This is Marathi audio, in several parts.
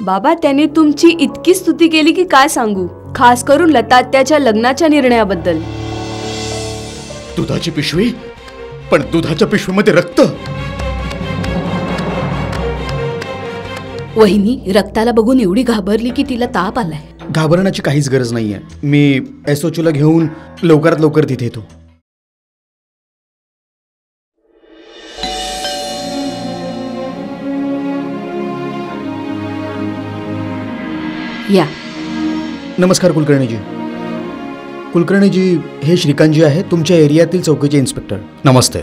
बाबा, त्याने तुमची इतकी स्तुती केली की काय सांगू, खास करून लता त्याच्या लग्नाच्या निर्णयाबद्दल. दुधाची पिशवी? पण दुधाच्या पिशवीमध्ये रक्त? वहिनी रक्ताला बघून एवढी घाबरली की तिला ताप आलाय. घाबरण्याची काहीच गरज नाहीये. मी एसओचूला घेऊन लवकरात लवकर तिथे येतो. या. नमस्कार कुलकर्णीजी. कुलकर्णीजी, हे श्रीकांतजी आहेत, तुमच्या एरियातील चौकीचे इन्स्पेक्टर. नमस्ते.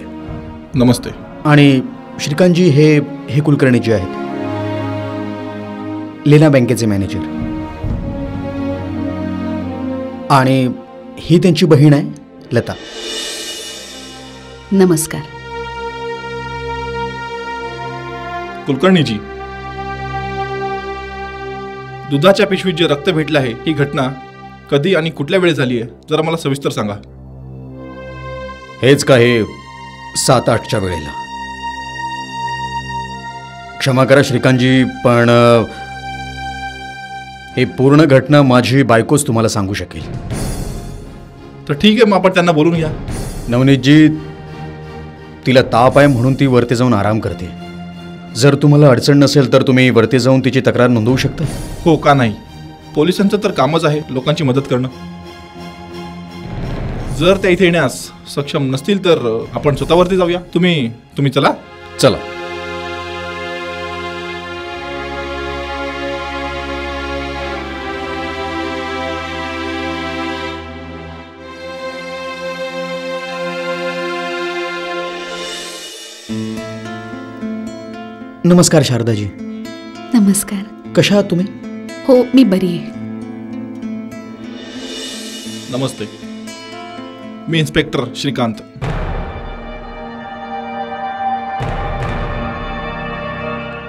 नमस्ते. आणि श्रीकांतजी हे कुलकर्णीजी आहेत, लेना बँकेचे मॅनेजर. आणि ही त्यांची बहीण आहे लता. नमस्कार. कुलकर्णीजी, दुधाच्या पिशवीत जे रक्त भेटलं आहे ही घटना कधी आणि कुठल्या वेळी झाली आहे, जरा मला सविस्तर सांगा. हेच का, हे 7-8च्या वेळेला. क्षमा करा श्रीकांतजी, पण ही पूर्ण घटना माझी बायकोच तुम्हाला सांगू शकेल. तर ठीक आहे, मग आपण त्यांना बोलून घ्या. नवनीतजी, तिला ताप आहे म्हणून ती वरती जाऊन आराम करते. जर तुम्हाला अडचण नसेल तर तुम्ही वरती जाऊन तिची तक्रार नोंदवू शकता. हो, का नाही. पोलिसांचं तर कामच आहे लोकांची मदत करणं. जर त्या इथे येण्यास सक्षम नसतील तर आपण स्वतःवरती जाऊया. तुम्ही चला. चला. नमस्कार शारदाजी. नमस्कार. कशा आहात तुम्ही? हो, मी बरी आहे. नमस्ते. मी इन्स्पेक्टर श्रीकांत.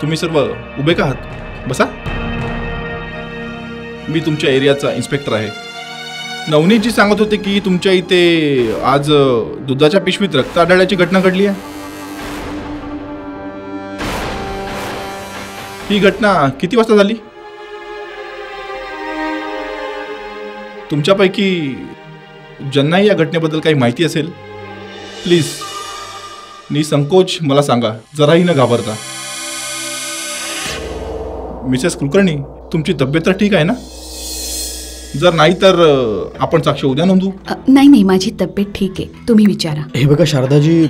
तुम्ही सर्व उभे का आहात? बसा. मी तुमच्या एरियाचा इन्स्पेक्टर आहे. नवनीतजी सांगत होते की तुमच्या इथे आज दुधाच्या पिशवीत रक्त आढळल्याची घटना घडली आहे. ही घटना किती वाजता झाली? तुमच्यापैकी ज्यांनाही या घटनेबद्दल काही माहिती असेल, प्लीज निसंकोच मला सांगा, जराही न घाबरता. मिसेस कुलकर्णी, तुमची तब्येत तर ठीक आहे ना? जर नाही तर आपण साक्ष उद्या नोंदवू. नाही, माझी तब्येत ठीक आहे. तुम्ही विचारा. हे बघा शारदाजी,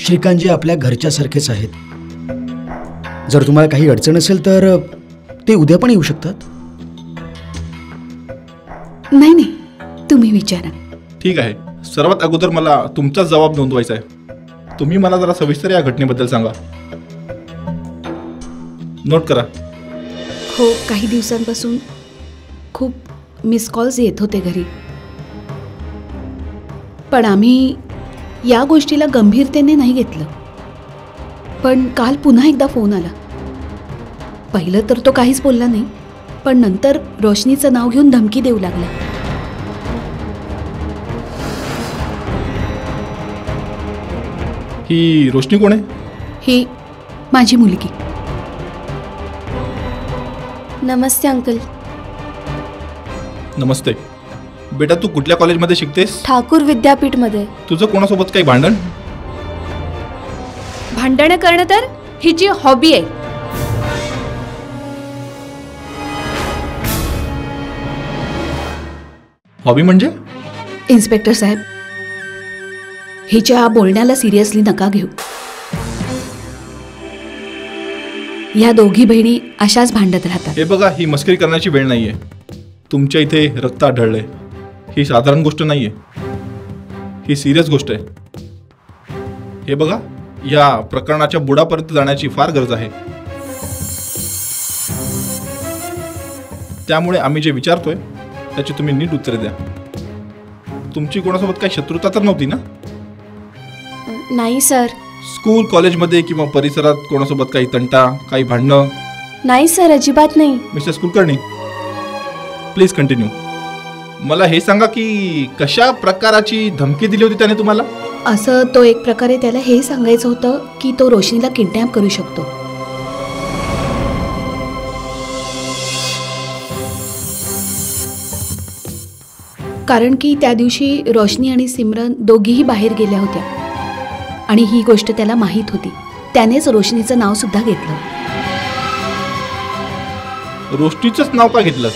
श्रीकांतजी आपल्या घरच्यासारखेच आहेत. जर तुम्हाला काही अडचण असेल तर ते उद्या पण येऊ शकतात. नाही, तुम्ही विचारा. ठीक आहे. सर्वात अगोदर मला तुमचाच जबाब नोंदवायचा आहे. तुम्ही मला जरा सविस्तर या घटनेबद्दल सांगा. नोट करा. हो, काही दिवसांपासून खूप मिस कॉल्स येत होते घरी, पण आम्ही या गोष्टीला गंभीरतेने नाही घेतलं. पण काल पुन्हा एकदा फोन आला. पहिलं तर तो काहीच बोलला नाही, पण नंतर रोशनीचं नाव घेऊन धमकी देऊ लागला. ही रोशनी कोण आहे? ही माझी मुलगी. नमस्ते अंकल. नमस्ते. बेटा, तू कुठल्या कॉलेजमध्ये शिकतेस? ठाकूर विद्यापीठमध्ये. तुझं कोणासोबत काही भांडण? भांडणं करणं तर हिची हॉबी आहे. हॉबी म्हणजे? इन्स्पेक्टर साहेब, हिच्या बोलण्याला सिरियसली नका घेऊ. ह्या दोघी बहिणी अशाच भांडत राहतात. हे बघा, ही मस्करी करण्याची वेळ नाहीये. तुमच्या इथे रक्त आढळलंय, ही साधारण गोष्ट नाहीये, ही सिरियस गोष्ट आहे. हे बघा, या प्रकरणाच्या बुडापर्यंत जाण्याची फार गरज आहे. त्यामुळे आम्ही जे विचारतोय त्याची तुम्ही नीट उत्तरे द्या. तुमची कोणासोबत काही शत्रुता तर नव्हती ना? नाही सर. स्कूल कॉलेजमध्ये किंवा परिसरात कोणासोबत काही तंटा, काही भांडणं? नाही सर, अजिबात नाही. Mister Kulkarni, please continue. मला हे सांगा की कशा प्रकाराची धमकी दिली होती त्याने तुम्हाला? असं तो एक प्रकारे त्याला हे सांगायचं होतं की तो रोशनीला किडनॅप करू शकतो. कारण की त्या दिवशी रोशनी आणि सिमरन दोघीही बाहेर गेल्या होत्या आणि ही गोष्ट त्याला माहीत होती. त्यानेच रोशनीचं नाव सुद्धा घेतलं. रोशनीचंच नाव का घेतलं?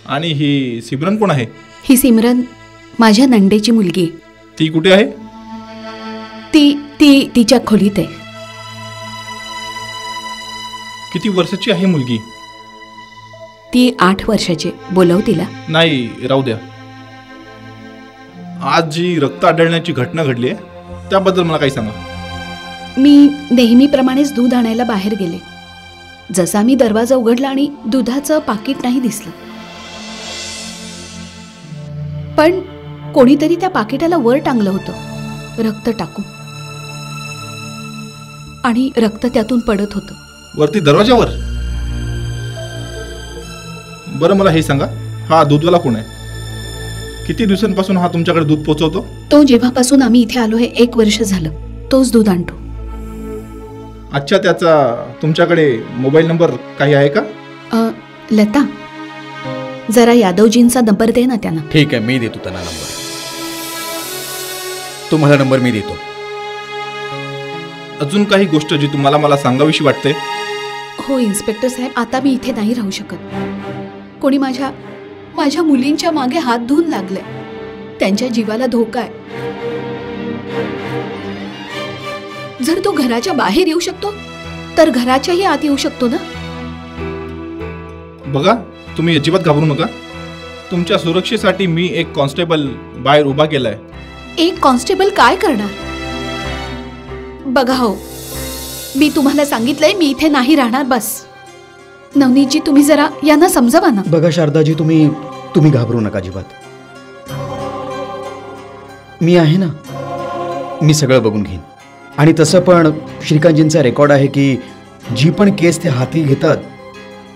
आणि ही सिमरन कोण आहे? ही सिमरन माझ्या नंडेची मुलगी आहे. ती कुठे आहे? ती तिच्या खोलीत आहे. किती वर्षाची आहे मुलगी? ती 8 वर्षाची. बोलव तिला. नाही, राहू द्या. आज जी रक्त आढळण्याची घटना घडली आहे त्याबद्दल मला काही सांगा. मी नेहमीप्रमाणेच दूध आणायला बाहेर गेले. जसा मी दरवाजा उघडला आणि दुधाचं पाकिट नाही दिसलं, पण कोणीतरी त्या पाकिटाला वर टांगलं होतं रक्त टाकून, आणि रक्त त्यातून पडत होतं. वरती दरवाजावर? बरं, मला हे सांगा, हा दूधवाला कोण आहे? किती दिवसांपासून हा तुमच्याकडे दूध पोहोचवतो? तो जेव्हापासून आम्ही इथे आलो आहे 1 वर्ष झालं तोच दूध आणतो. अच्छा, त्याचा तुमच्याकडे मोबाईल नंबर काही आहे का? लता, जरा यादवजींचा नंबर दे ना त्यांना. ठीक आहे, मी देतो त्यांना नंबर. तुम्हाला नंबर मी देतो. अजून काही गोष्ट जी तुम्हाला मला सांगावीशी वाटते? हो इन्स्पेक्टर साहेब, आता मी इथे नाही राहू शकत. कोणी माझ्या मुलींच्या मागे हात धुवून लागले. त्यांच्या जीवाला धोका आहे. जर तो घराच्या बाहेर येऊ शकतो तर घराच्याही आत येऊ शकतो ना. बघा, तुम्ही अजिबात घाबरू नका. तुमच्या सुरक्षेसाठी मी एक कॉन्स्टेबल बाहेर उभा केलाय. एक कॉन्स्टेबल काय करणार? बघा हो, मी तुम्हाला सांगितलंय मी इथे नाही राहणार. बस नवनीतजी, तुम्ही जरा यांना समजावा ना. बघा शारदाजी, तुम्ही घाबरू नका अजिबात. मी आहे ना, मी सगळं बघून घेईन. आणि तसं पण श्रीकांतजींचा रेकॉर्ड आहे की जी पण केस ते हाती घेतात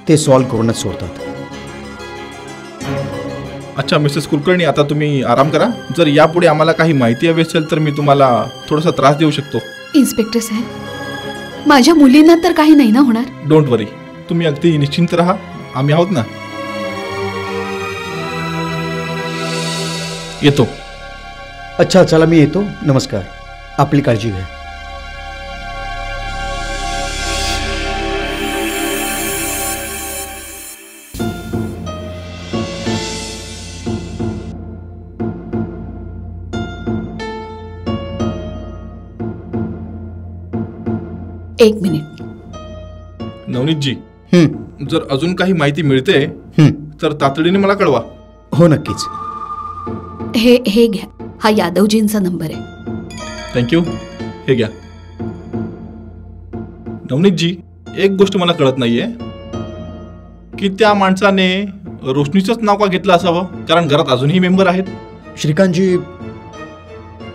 ते सॉल्व्ह करूनच सोडतात. अच्छा मिसेस कुलकर्णी, आता तुम्ही आराम करा. जर यापुढे आम्हाला काही माहिती हवी असेल तर मी तुम्हाला थोडासा त्रास देऊ शकतो. इन्स्पेक्टर साहेब, माझ्या मुलींना तर काही नाही ना होणार? डोंट वरी, तुम्ही अगदी निश्चिंत राहा. आम्ही आहोत ना. येतो. अच्छा, चला मी येतो. नमस्कार. आपली काळजी घ्या. एक मिनिट. नवनीतजी, जर अजून काही माहिती मिळते तर तातडीने मला कळवा. हो, नक्कीच. हे घ्या, हा यादवजींचा नंबर आहे. थँक्यू. हे घ्या. नवनीतजी, एक गोष्ट मला कळत नाहीये की त्या माणसाने रोशनीचंच नाव का घेतलं असावं, कारण घरात अजूनही मेंबर आहेत. श्रीकांतजी,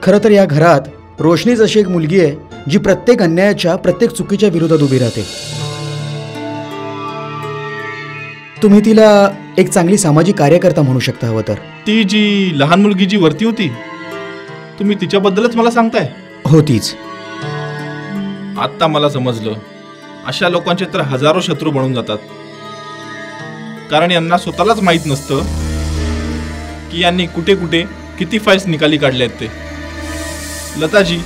खरं तर या घरात रोशनीच अशी एक मुलगी आहे जी प्रत्येक अन्यायाच्या, प्रत्येक चुकीच्या विरोधात उभी राहते. तुम्ही तिला एक चांगली सामाजिक कार्यकर्ता म्हणू शकता हवं तर. ती जी लहान मुलगी जी वरती होती, तुम्ही तिच्याबद्दलच मला सांगताय? हो, तीच. आत्ता मला समजलं. अशा लोकांचे तर हजारो शत्रू बनून जातात, कारण यांना स्वतःलाच माहीत नसतं की यांनी कुठे कुठे किती फाईल्स निकाली काढल्या आहेत ते. लताजी,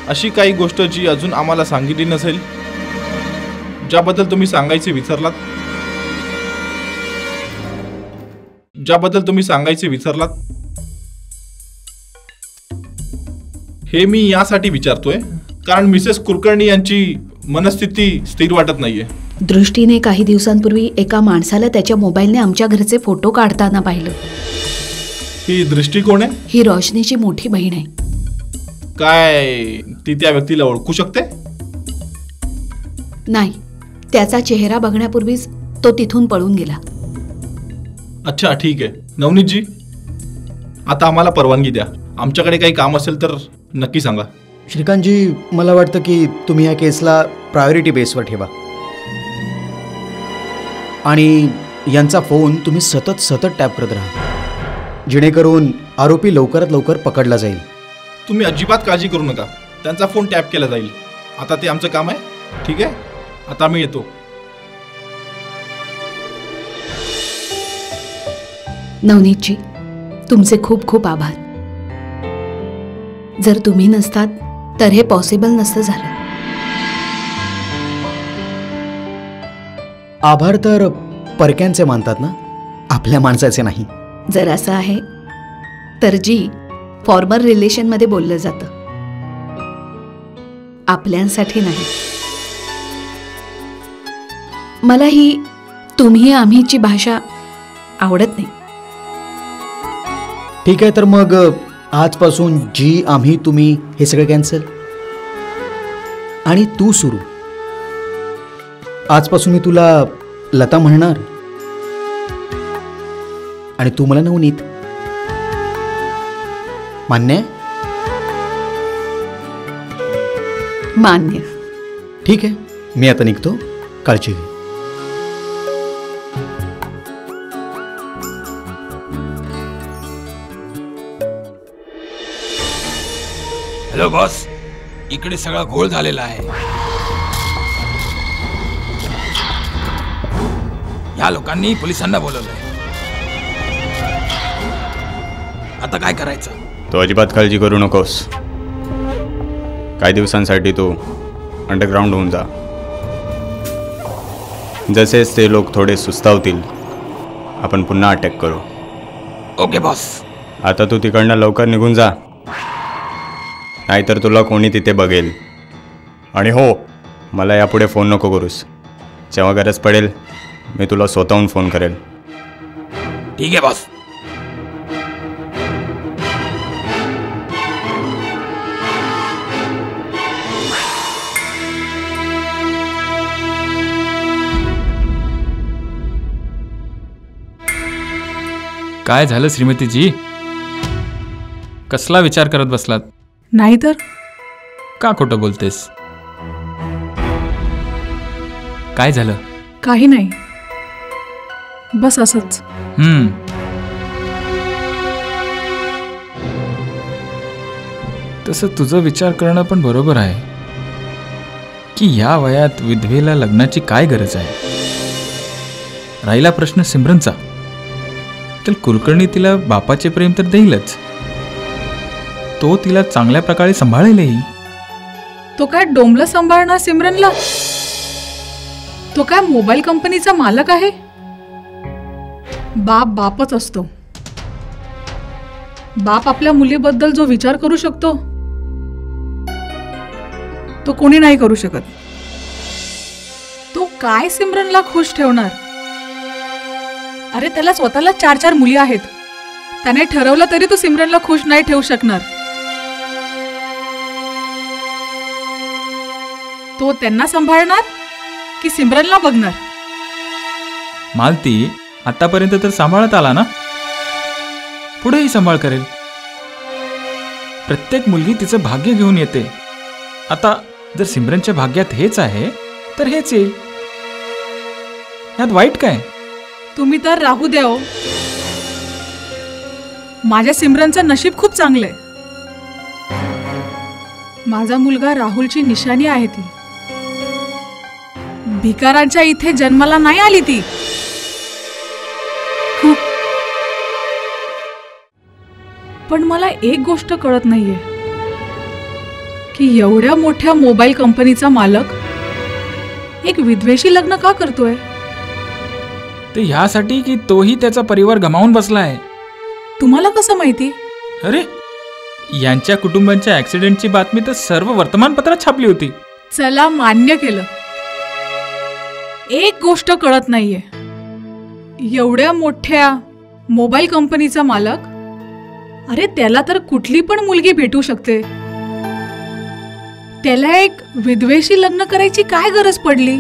अशी काही गोष्ट जी अजून आम्हाला सांगितली नसेल, ज्याबद्दल तुम्ही सांगायचे विसरलात, हे मी यासाठी विचारतोय कारण मिसेस कुलकर्णी यांची मनस्थिती स्थिर वाटत नाहीये. दृष्टीने काही दिवसांपूर्वी एका माणसाला त्याच्या मोबाईलने आमच्या घरचे फोटो काढताना पाहिलं. ही दृष्टिकोन आहे. ही रोशनीची मोठी बहीण आहे. काय ती त्या व्यक्तीला ओळखू शकते? नाही, त्याचा चेहरा बघण्यापूर्वीच तो तिथून पळून गेला. अच्छा ठीक आहे. नवनीतजी, आता आम्हाला परवानगी द्या. आमच्याकडे काही काम असेल तर नक्की सांगा. श्रीकांतजी, मला वाटतं की तुम्ही या केसला प्रायोरिटी बेसवर ठेवा आणि यांचा फोन तुम्ही सतत टॅप करत राहा, जेणेकरून आरोपी लवकरात लवकर पकडला जाईल. तुम्ही अजिबात काळजी करू नका. त्यांचा फोन टॅप केला जाईल. आता ते आमचं काम आहे. ठीक आहे, आता मी येतो. नवनीतजी, तुमचे खूप खूप आभार. जर तुम्ही नसतात तर हे पॉसिबल नसतं झालं. आभार तर परक्यांचे मानतात ना, आपल्या माणसाचे नाही. जर असं आहे तर जी फॉर्मल रिलेशनमध्ये बोललं जातं, आपल्यांसाठी नाही. मला ही तुम्ही आम्हीची भाषा आवडत नाही. ठीक आहे, तर मग आजपासून जी आम्ही तुम्ही हे सगळं कॅन्सल आणि तू सुरू. आजपासून मी तुला लता म्हणणार आणि तू मला नवनीत. मान्य आहे? मान्य. ठीक आहे, मी आता निघतो. काळजी घे. हॅलो बॉस, इकडे सगळा घोळ झालेला आहे. या लोकांनी पोलिसांना बोलवलंय. आता काय करायचं? तो अजिबात काळजी करू नकोस. काही दिवसांसाठी तू अंडरग्राऊंड होऊन जा. जसेच ते लोक थोडे सुस्तावतील आपण पुन्हा अटॅक करू. Okay boss. आता तू तिकडनं लवकर निघून जा, नाहीतर तुला कोणी तिथे बघेल. आणि हो, मला यापुढे फोन नको करूस. जेव्हा गरज पडेल मी तुला स्वतःहून फोन करेल. ठीक आहे बॉस. काय झालं श्रीमतीजी? कसला विचार करत बसलात? नाही तर का खोटं बोलतेस? काय झालं? काही नाही, बस असंच. तसं तुझं विचार करणं पण बरोबर आहे की या वयात विधवेला लग्नाची काय गरज आहे. राहिला प्रश्न सिमरनचा, तर कुलकर्णी तिला बापाचे प्रेम तर देईलच, तो तिला चांगल्या प्रकारे सांभाळेलही. तो काय डोंबलं सांभाळणार सिमरनला? तो काय मोबाईल कंपनीचा मालक आहे? बाप बापच असतो. बाप आपल्या मुलीबद्दल जो विचार करू शकतो तो कोणी नाही करू शकत. तो काय सिमरनला खुश ठेवणार? अरे त्याला स्वतःला 4 मुली आहेत. त्याने ठरवलं तरी तो सिमरनला खुश नाही ठेवू शकणार. तो त्यांना सांभाळणार की सिमरनला बघणार? मालती आतापर्यंत तर सांभाळत आला ना, पुढेही सांभाळ करेल. प्रत्येक मुलगी तिचं भाग्य घेऊन येते. आता जर सिमरनच्या भाग्यात हेच आहे तर हेच येईल. यात वाईट काय? तुम्ही तर राहू द्या हो. माझ्या सिमरनचं नशीब खूप चांगलंय. माझा मुलगा राहुलची निशाणी आहे ती. भिकारांच्या इथे जन्माला नाही आली ती. पण मला एक गोष्ट कळत नाहीये की एवढ्या मोठ्या मोबाईल कंपनीचा मालक एक विधवेशी लग्न का करतोय? ते ह्यासाठी की तोही त्याचा परिवार गमावून बसला आहे. तुम्हाला कसं माहिती? अरे यांच्या कुटुंबांच्या ॲक्सिडेंटची बातमी तर सर्व वर्तमानपत्रात छापली होती. चला, मान्य केलं. एक गोष्ट कळत नाहीये, एवढ्या मोठ्या मोबाईल कंपनीचा मालक, अरे त्याला तर कुठली पण मुलगी भेटू शकते. त्याला एक विधवेशी लग्न करायची काय गरज पडली?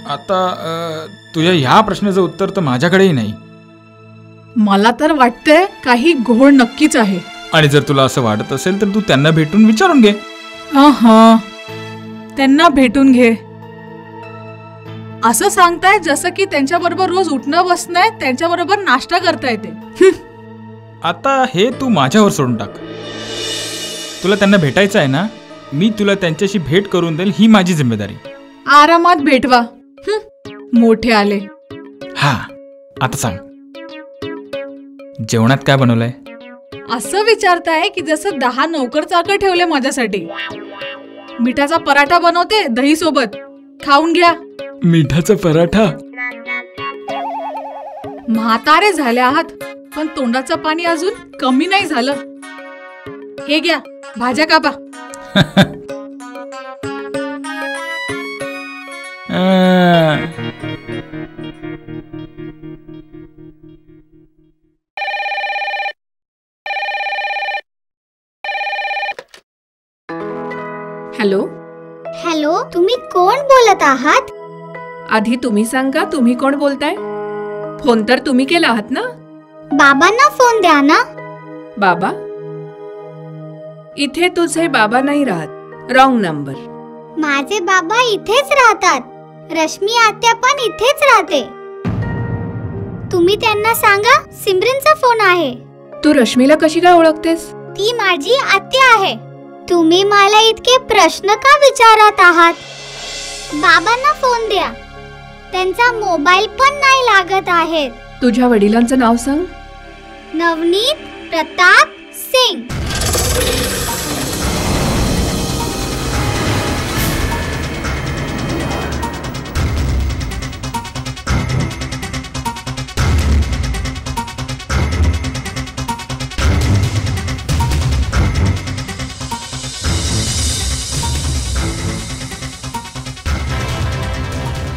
आता तुझ्या ह्या प्रश्नाचं उत्तर तर माझ्याकडेही नाही. मला तर वाटतंय काही घोळ नक्कीच आहे. आणि जर तुला असं वाटत असेल तर तू त्यांना भेटून विचारून घे. हा, त्यांना भेटून घे असं सांगताय जसं की त्यांच्याबरोबर रोज उठणं बसणं, त्यांच्याबरोबर नाश्ता करता येते. आता हे तू माझ्यावर सोडून टाक. तुला त्यांना भेटायचं आहे ना, मी तुला त्यांच्याशी भेट करून देईल, ही माझी जिम्मेदारी. आरामात भेटवा. मोठे आले. हा, आता सांग, जेवणात काय बनवलंय? असं विचारताय की जसं 10 नौकर चाकर ठेवले माझ्यासाठी. मिठाचा पराठा बनवते दही सोबत, खाऊन घ्या. मिठाचा पराठा? म्हातारे झाले आहात पण तोंडाचं पाणी अजून कमी नाही झालं. हे घ्या, भाज्या कापा. हॅलो. हॅलो, तुम्ही कोण बोलत आहात? आधी तुम्ही सांगा, तुम्ही कोण बोलताय? फोन तर तुम्ही केला आहात ना? बाबांना फोन द्या ना. बाबा? इथे तुझे बाबा नाही राहत. Wrong number. माझे बाबा इथेच राहतात. रश्मी आत्या पण इथेच राहते. तुम्ही त्यांना सांगा सिमरनचा फोन आहे. तू रश्मीला कशी काय ओळखतेस? ती माझी आत्या आहे. तुम्ही मला इतके प्रश्न का विचारत आहात? बाबांना फोन द्या. त्यांचा मोबाईल पण नाही लागत आहे. तुझ्या वडिलांचं नाव सांग. नवनीत प्रताप सिंग.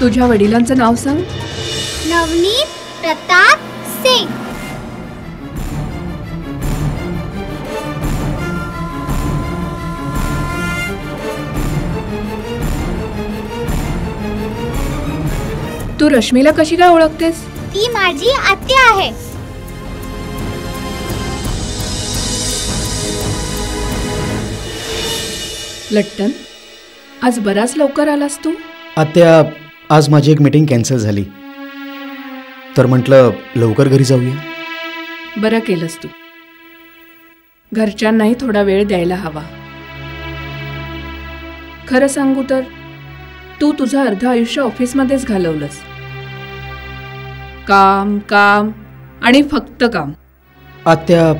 तुझ्या वडिलांचं नाव सांग. नवनीत प्रताप सिंग. तू रश्मीला कशी काय ओळखतेस? ती माझी आत्या आहे. लट्टन, आज बराच लवकर आलास तू. आत्या, आज माझी एक मीटिंग कॅन्सल झाली, तर म्हटलं लवकर घरी जाऊया. बरं केलंस तू. घरच्यांनाही थोडा वेळ द्यायला हवा. खरं सांगू तर तू तुझं अर्ध आयुष्य ऑफिसमध्येच घालवलंस. काम काम आणि फक्त काम. आत्या,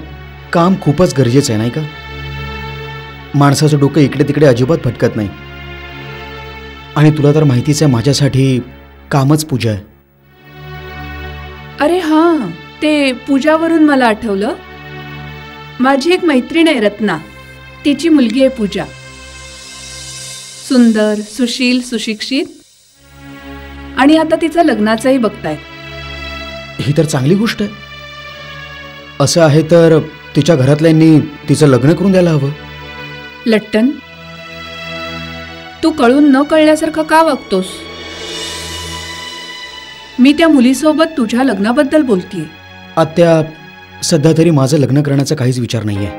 काम खूपच गरजेचं आहे नाही का? माणसाचं डोकं इकडे तिकडे अजिबात भटकत नाही. आणि तुला तर माहितीच आहे, माझ्यासाठी कामच पूजा आहे. अरे हां, ते पूजावरून मला आठवलं. माझी एक मैत्रीण आहे रत्ना, तिची मुलगी आहे पूजा. सुंदर, सुशील, सुशिक्षित, आणि आता तिचं लग्नाचंही बघतायत. ही तर चांगली गोष्ट आहे. असं आहे तर तिच्या घरातल्यांनी तिचं लग्न करून द्यायला हवं. लट्टन, तू कळून न कळल्यासारखं का वागतोस? मी त्या मुलीसोबत तुझ्या लग्नाबद्दल बोलतीये. आत्या, सध्या तरी माझं लग्न करण्याचा काहीच विचार नाहीये.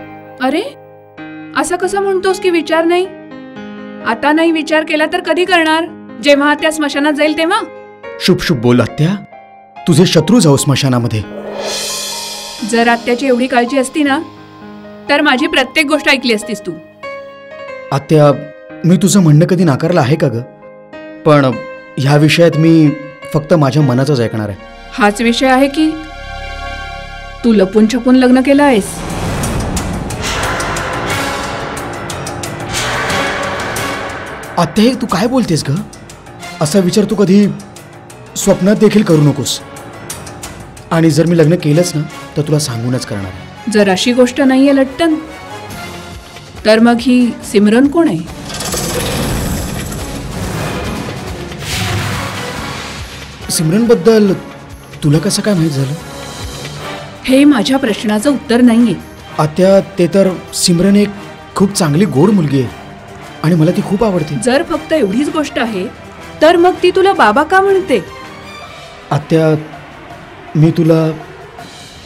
अरे, असं कसं म्हणतोस की विचार नाही? आता नाही विचार केला तर कधी करणार? जेव्हा त्या स्मशानात जाईल तेव्हा? शुभ शुभ बोल आत्या. तुझे शत्रू जाऊ स्मशानामध्ये. जर आत्याची एवढी काळजी असती ना, तर माझी प्रत्येक गोष्ट ऐकली असतीस तू. आत्या, मी तुझं म्हणणं कधी नाकारलं आहे का ग? पण ह्या विषयात मी फक्त माझ्या मनाचंच ऐकणार आहे. हाच विषय आहे की तू लपून छपून लग्न केलं आहेस? आत्या, हे तू काय बोलतेस ग? असा विचार तू कधी स्वप्नात देखील करू नकोस. आणि जर मी लग्न केलंच ना, तर तुला सांगूनच करणार. जर अशी गोष्ट नाहीये लट्टन, तर मग ही सिमरन कोण आहे? सिमरनबद्दल तुला कसं काय माहीत झालं? हे माझ्या प्रश्नाचं उत्तर नाहीये. आत्या, ते तर सिमरन एक खूप चांगली गोड मुलगी आहे आणि मला ती खूप आवडते. जर फक्त एवढीच गोष्ट आहे तर मग ती तुला बाबा का म्हणते? आत्या, मी तुला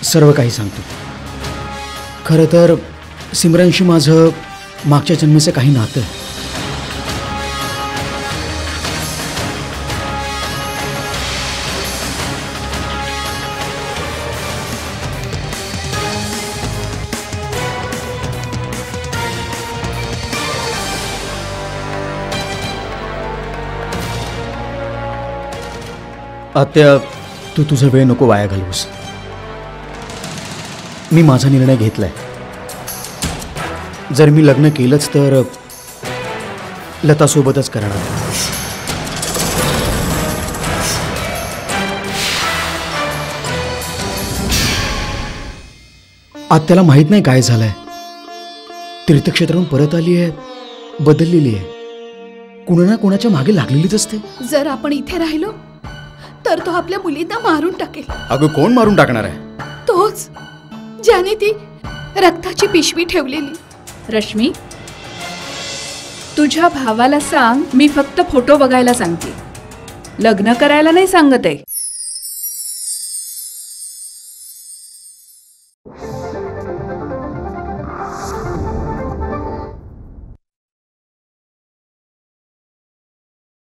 सर्व काही सांगतो. खरं तर सिमरनशी माझं मागच्या जन्मीचं काही नातं आहे. आत्या, तू तुझा वेळ नको वाया घालवूस. मी माझा निर्णय घेतलाय. जर मी लग्न केलंच तर लतासोबतच करणार. आत्याला माहित नाही काय झालंय. तीर्थक्षेत्रातून परत आली आहे, बदललेली आहे, कुणा ना कुणाच्या मागे लागलेलीच असते. जर आपण इथे राहिलो तर तो आपल्या मुलींना मारून टाकेल. अगं, कोण मारून टाकणार आहे? तोच, ज्याने ती रक्ताची पिशवी ठेवलेली. रश्मी, तुझ्या भावाला सांग मी फक्त फोटो बघायला सांगते, लग्न करायला नाही सांगत आहे.